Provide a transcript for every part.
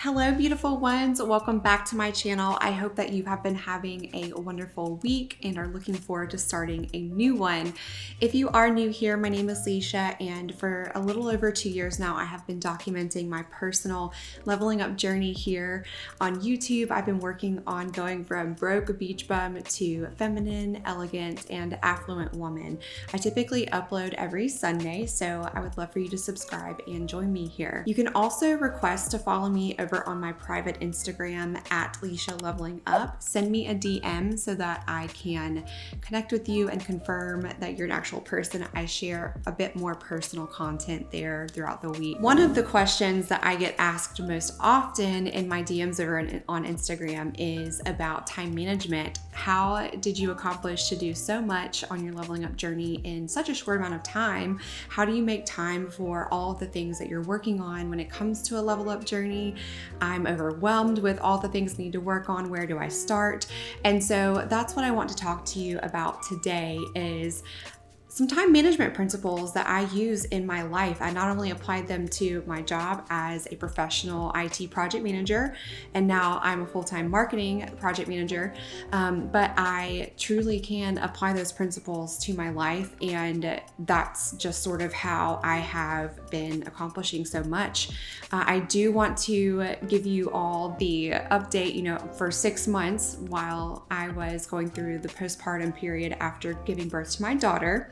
Hello, beautiful ones. Welcome back to my channel. I hope that you have been having a wonderful week and are looking forward to starting a new one. If you are new here, my name is Leisha, and for a little over 2 years now, I have been documenting my personal leveling up journey here on YouTube. I've been working on going from broke beach bum to feminine, elegant, and affluent woman. I typically upload every Sunday, so I would love for you to subscribe and join me here. You can also request to follow me over on my private Instagram at Leisha Leveling Up. Send me a DM so that I can connect with you and confirm that you're an actual person. I share a bit more personal content there throughout the week. One of the questions that I get asked most often in my DMs over on Instagram is about time management. How did you accomplish to do so much on your leveling up journey in such a short amount of time? How do you make time for all of the things that you're working on when it comes to a level up journey? I'm overwhelmed with all the things I need to work on. Where do I start? And so that's what I want to talk to you about today is some time management principles that I use in my life. I not only applied them to my job as a professional IT project manager, and now I'm a full-time marketing project manager, but I truly can apply those principles to my life, and that's just sort of how I have been accomplishing so much. I do want to give you all the update, for 6 months while I was going through the postpartum period after giving birth to my daughter.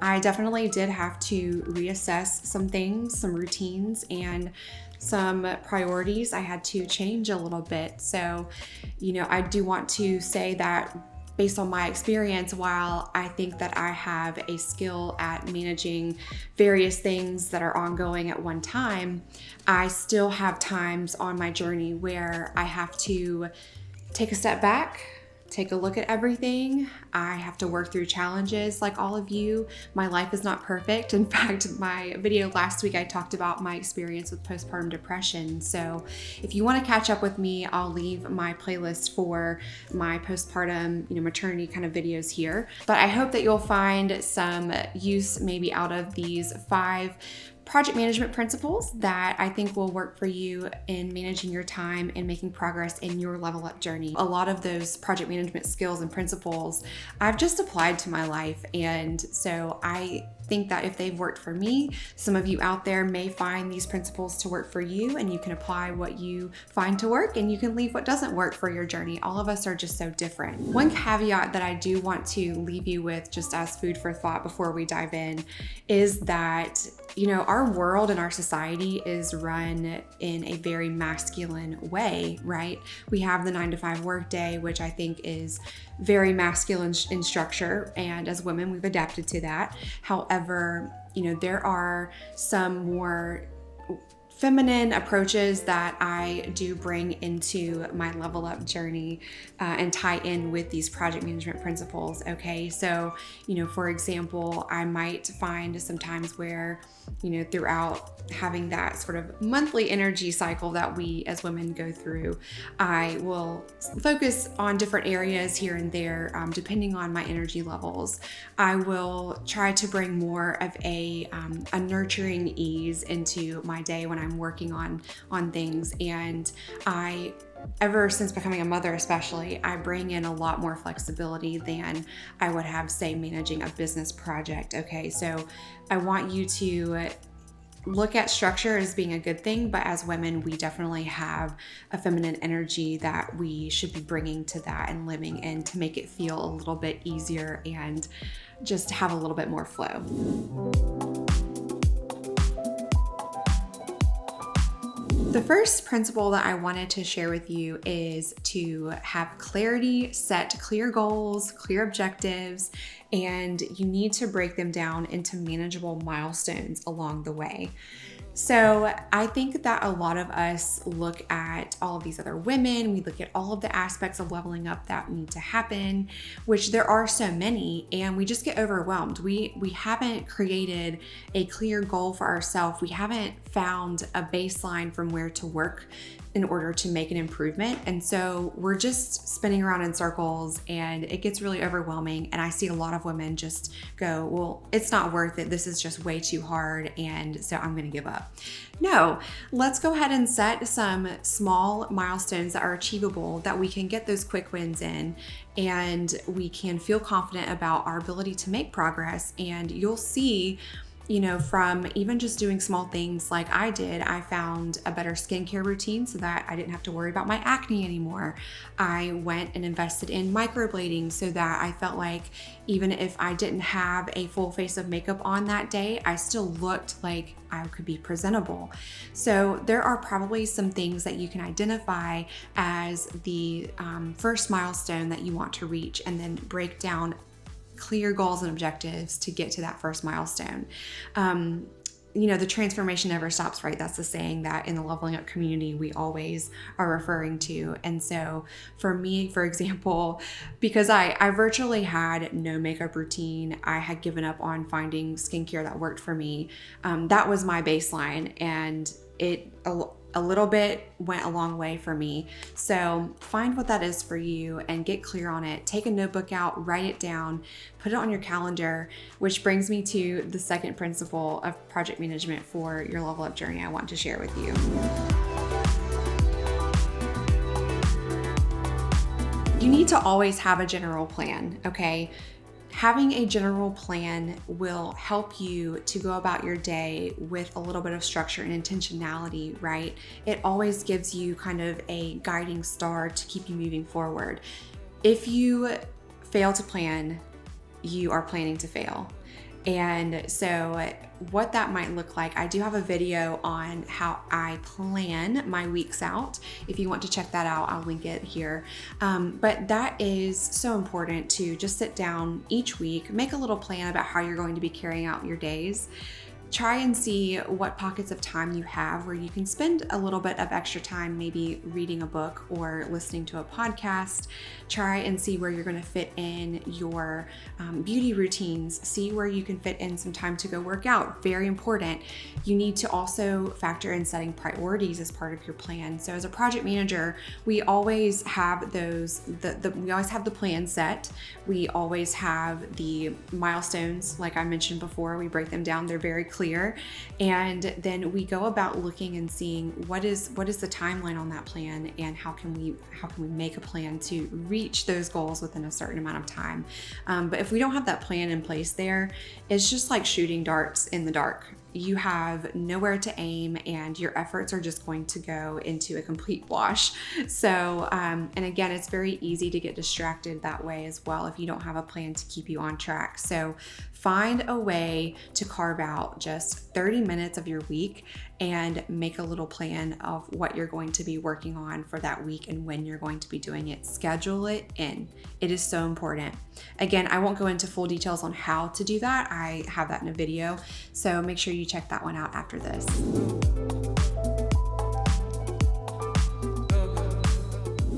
I definitely did have to reassess some things, some routines, and some priorities I had to change a little bit. So, I do want to say that based on my experience, while I think that I have a skill at managing various things that are ongoing at one time, I still have times on my journey where I have to take a step back, take a look at everything. I have to work through challenges like all of you. My life is not perfect. In fact, my video last week, I talked about my experience with postpartum depression. So if you want to catch up with me, I'll leave my playlist for my postpartum, maternity kind of videos here. But I hope that you'll find some use maybe out of these 5 project management principles that I think will work for you in managing your time and making progress in your level up journey. A lot of those project management skills and principles I've just applied to my life, and so I think that if they've worked for me, some of you out there may find these principles to work for you, and you can apply what you find to work and you can leave what doesn't work for your journey. All of us are just so different. One caveat that I do want to leave you with just as food for thought before we dive in is that our world and our society is run in a very masculine way, right? We have the 9-to-5 workday, which I think is very masculine in structure, and as women, we've adapted to that. However, there are some more feminine approaches that I do bring into my level up journey and tie in with these project management principles. Okay, so for example, I might find sometimes where throughout having that sort of monthly energy cycle that we as women go through, I will focus on different areas here and there depending on my energy levels. I will try to bring more of a nurturing ease into my day when I'm working on things, and ever since becoming a mother especially, I bring in a lot more flexibility than I would have, say, managing a business project. Okay, so I want you to look at structure as being a good thing, but as women, we definitely have a feminine energy that we should be bringing to that and living in to make it feel a little bit easier and just have a little bit more flow. The first principle that I wanted to share with you is to have clarity, set clear goals, clear objectives, and you need to break them down into manageable milestones along the way. So I think that a lot of us look at all of these other women, we look at all of the aspects of leveling up that need to happen, which there are so many, and we just get overwhelmed. We haven't created a clear goal for ourselves. We haven't found a baseline from where to work in order to make an improvement. And so we're just spinning around in circles and it gets really overwhelming. And I see a lot of women just go, well, it's not worth it. This is just way too hard. And so I'm going to give up. up. No, let's go ahead and set some small milestones that are achievable, that we can get those quick wins in, and we can feel confident about our ability to make progress. And you'll see, from even just doing small things like I did, I found a better skincare routine so that I didn't have to worry about my acne anymore. I went and invested in microblading so that I felt like even if I didn't have a full face of makeup on that day, I still looked like I could be presentable. So there are probably some things that you can identify as the first milestone that you want to reach, and then break down clear goals and objectives to get to that first milestone. The transformation never stops, right? That's the saying that in the Leveling Up community we always are referring to. And so for me, for example, because I virtually had no makeup routine, I had given up on finding skincare that worked for me. That was my baseline, and a little bit went a long way for me. So find what that is for you and get clear on it. Take a notebook out, write it down, put it on your calendar, which brings me to the second principle of project management for your level up journey I want to share with you. You need to always have a general plan, okay? Having a general plan will help you to go about your day with a little bit of structure and intentionality, right? It always gives you kind of a guiding star to keep you moving forward. If you fail to plan, you are planning to fail. And so what that might look like, I do have a video on how I plan my weeks out. If you want to check that out, I'll link it here. But that is so important to just sit down each week, make a little plan about how you're going to be carrying out your days. Try and see what pockets of time you have where you can spend a little bit of extra time, maybe reading a book or listening to a podcast. Try and see where you're going to fit in your beauty routines. See where you can fit in some time to go work out. Very important. You need to also factor in setting priorities as part of your plan. So as a project manager, we always have we always have the plan set. We always have the milestones, like I mentioned before. We break them down. They're very clear. And then we go about looking and seeing what is the timeline on that plan, and how can we make a plan to reach those goals within a certain amount of time. But if we don't have that plan in place there, it's just like shooting darts in the dark. You have nowhere to aim, and your efforts are just going to go into a complete wash. So, and again, it's very easy to get distracted that way as well if you don't have a plan to keep you on track. So find a way to carve out just 30 minutes of your week and make a little plan of what you're going to be working on for that week and when you're going to be doing it. Schedule it in. It is so important. Again, I won't go into full details on how to do that. I have that in a video, so make sure you check that one out after this.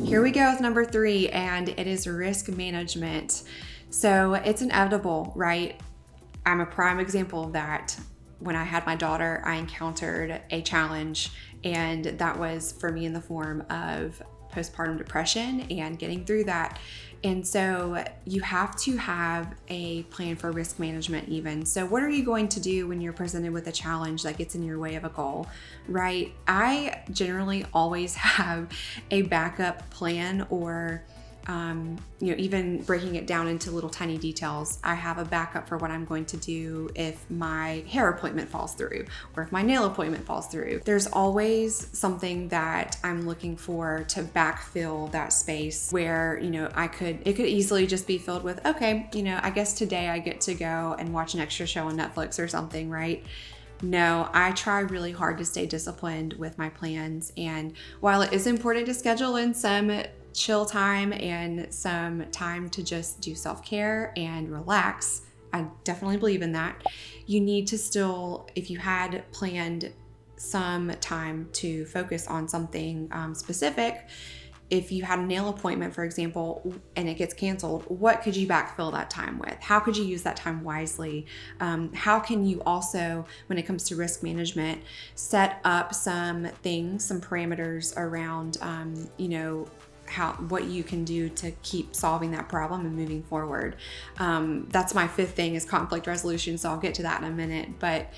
Here we go with number 3, and it is risk management. So it's inevitable, right? I'm a prime example of that. When I had my daughter, I encountered a challenge, and that was for me in the form of postpartum depression and getting through that. And so you have to have a plan for risk management even. So what are you going to do when you're presented with a challenge that gets in your way of a goal, right? I generally always have a backup plan, or even breaking it down into little tiny details. I have a backup for what I'm going to do if my hair appointment falls through, or if my nail appointment falls through. There's always something that I'm looking for to backfill that space where, it could easily just be filled with, okay, I guess today I get to go and watch an extra show on Netflix or something, right? No, I try really hard to stay disciplined with my plans. And while it is important to schedule in some chill time and some time to just do self-care and relax, I definitely believe in that. You need to still, if you had planned some time to focus on something specific, if you had a nail appointment, for example, and it gets canceled, what could you backfill that time with? How could you use that time wisely? How can you also, when it comes to risk management, set up some things, some parameters around, what you can do to keep solving that problem and moving forward. That's my 5th thing, is conflict resolution. So I'll get to that in a minute. But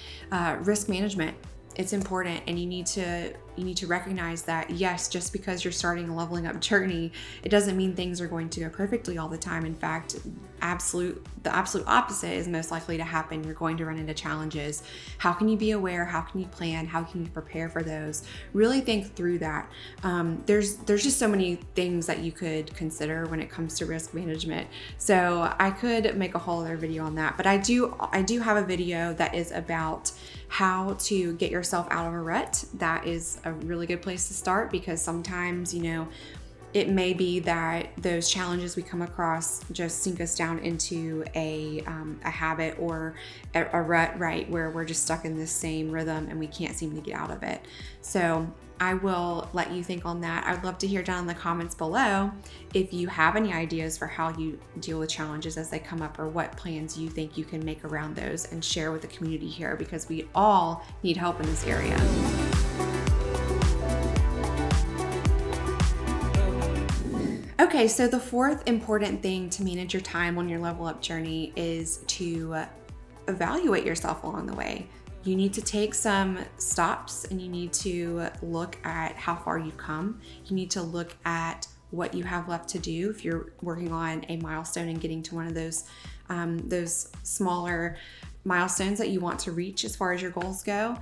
risk management, it's important, and you need to recognize that, yes, just because you're starting a leveling up journey, it doesn't mean things are going to go perfectly all the time. In fact, the absolute opposite is most likely to happen. You're going to run into challenges. How can you be aware? How can you plan? How can you prepare for those? Really think through that. There's just so many things that you could consider when it comes to risk management. So I could make a whole other video on that, but I do have a video that is about how to get yourself out of a rut. That is a really good place to start, because sometimes, it may be that those challenges we come across just sink us down into a habit or a rut, right, where we're just stuck in this same rhythm and we can't seem to get out of it. So I will let you think on that. I'd love to hear down in the comments below if you have any ideas for how you deal with challenges as they come up, or what plans you think you can make around those, and share with the community here, because we all need help in this area. Okay, so the fourth important thing to manage your time on your level up journey is to evaluate yourself along the way. You need to take some stops, and you need to look at how far you've come. You need to look at what you have left to do. If you're working on a milestone and getting to one of those smaller milestones that you want to reach as far as your goals go,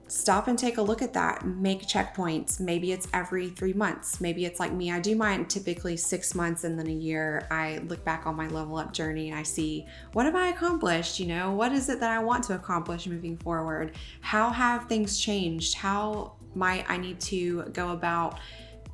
stop and take a look at that. Make checkpoints. Maybe it's every 3 months. Maybe it's like me. I do mine typically 6 months, and then a year. I look back on my level up journey and I see, what have I accomplished? What is it that I want to accomplish moving forward? How have things changed? How might I need to go about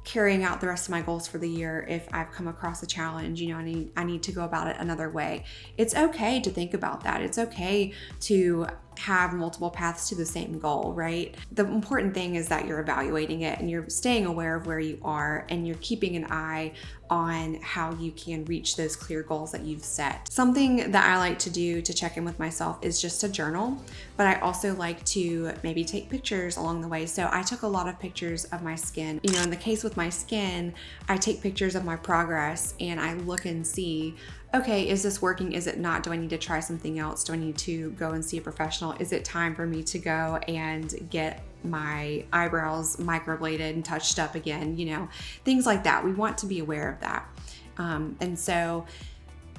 carrying out the rest of my goals for the year if I've come across a challenge? I need to go about it another way. It's okay to think about that. It's okay to have multiple paths to the same goal, right? The important thing is that you're evaluating it and you're staying aware of where you are, and you're keeping an eye on how you can reach those clear goals that you've set. Something that I like to do to check in with myself is just to journal, but I also like to maybe take pictures along the way. So I took a lot of pictures of my skin. In the case with my skin, I take pictures of my progress and I look and see, okay, is this working? Is it not? Do I need to try something else? Do I need to go and see a professional? Is it time for me to go and get my eyebrows microbladed and touched up again? Things like that. We want to be aware of that. And so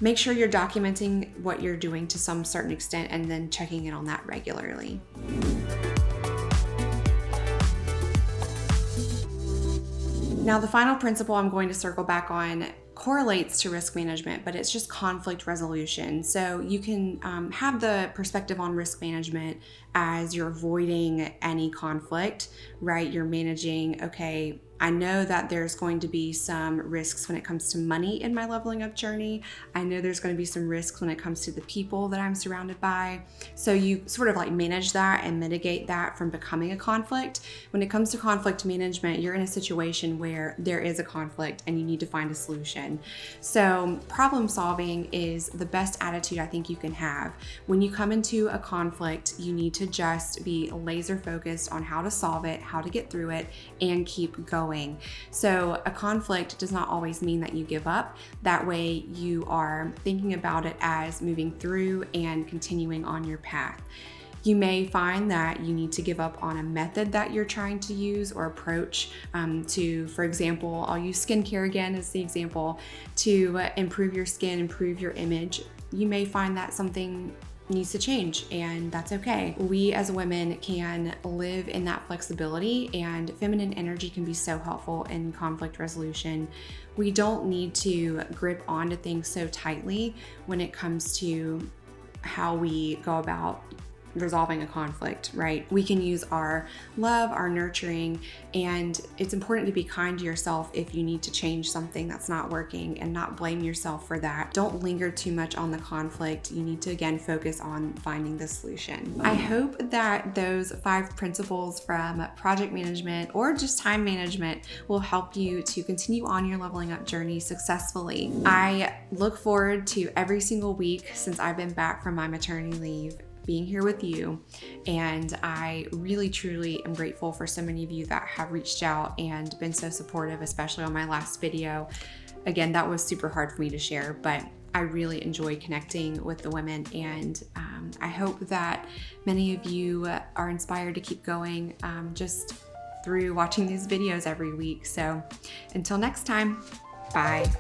make sure you're documenting what you're doing to some certain extent, and then checking in on that regularly. Now, the final principle I'm going to circle back on correlates to risk management, but it's just conflict resolution. So you can have the perspective on risk management as you're avoiding any conflict, right? You're managing, okay, I know that there's going to be some risks when it comes to money in my leveling up journey. I know there's going to be some risks when it comes to the people that I'm surrounded by. So you sort of like manage that and mitigate that from becoming a conflict. When it comes to conflict management, you're in a situation where there is a conflict and you need to find a solution. So problem solving is the best attitude I think you can have. When you come into a conflict, you need to just be laser focused on how to solve it, how to get through it, and keep going. So a conflict does not always mean that you give up. That way you are thinking about it as moving through and continuing on your path. You may find that you need to give up on a method that you're trying to use or approach for example, I'll use skincare again as the example, to improve your skin, improve your image. You may find that something needs to change, and that's okay. We as women can live in that flexibility, and feminine energy can be so helpful in conflict resolution. We don't need to grip onto things so tightly when it comes to how we go about resolving a conflict, right? We can use our love, our nurturing, and it's important to be kind to yourself if you need to change something that's not working, and not blame yourself for that. Don't linger too much on the conflict. You need to, again, focus on finding the solution. I hope that those 5 principles from project management or just time management will help you to continue on your leveling up journey successfully. I look forward to every single week since I've been back from my maternity leave being here with you, and I really truly am grateful for so many of you that have reached out and been so supportive, especially on my last video. Again, that was super hard for me to share, but I really enjoy connecting with the women, and I hope that many of you are inspired to keep going just through watching these videos every week. So until next time, bye.